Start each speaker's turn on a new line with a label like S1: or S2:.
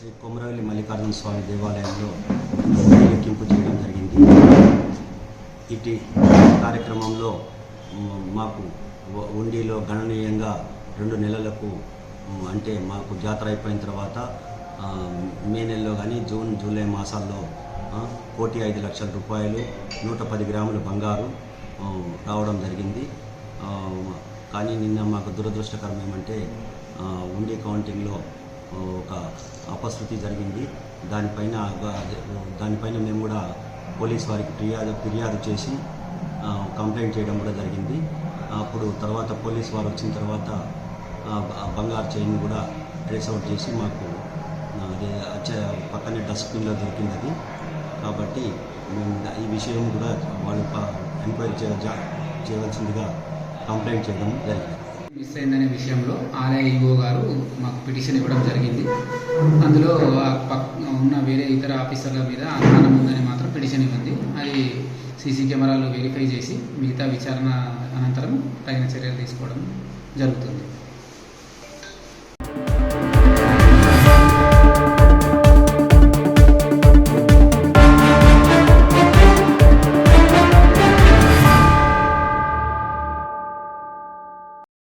S1: శ్రీ కొమరవెల్లి మల్లికార్జున స్వామి దేవాలయంలో లెక్కింపు చేయడం జరిగింది. ఇటు కార్యక్రమంలో మాకు ఉండిలో గణనీయంగా 2 నెలలకు అంటే మాకు జాతర అయిపోయిన తర్వాత మే నెలలో కానీ జూన్ జూలై మాసాల్లో 1,05,00,000 రూపాయలు 110 గ్రాముల బంగారు రావడం జరిగింది. కానీ నిన్న మాకు దురదృష్టకరం ఏమంటే ఉండి కౌంటింగ్లో ఒక అపశృతి జరిగింది. దానిపైన మేము కూడా పోలీస్ వారికి ఫిర్యాదు చేసి కంప్లైంట్ చేయడం కూడా జరిగింది. అప్పుడు తర్వాత పోలీస్ వారు వచ్చిన తర్వాత బంగారు చైన్ కూడా ట్రేస్ అవుట్ చేసి మాకు పక్కనే డస్ట్బిన్లో దొరికింది అది. కాబట్టి మేము ఈ విషయం కూడా వాళ్ళు ఎంక్వైరీ చేయవలసిందిగా కంప్లైంట్ చేయడం జరిగింది.
S2: మిస్ అయిందనే విషయంలో ఆలయ ఈఓ గారు మాకు పిటిషన్ ఇవ్వడం జరిగింది. అందులో ఉన్న వేరే ఇతర ఆఫీసర్ల మీద అనుమానం ఉందని మాత్రం పిటిషన్ ఇవ్వండి. అది సీసీ కెమెరాలు వెరిఫై చేసి మిగతా విచారణ అనంతరం తగిన చర్యలు తీసుకోవడం జరుగుతుంది.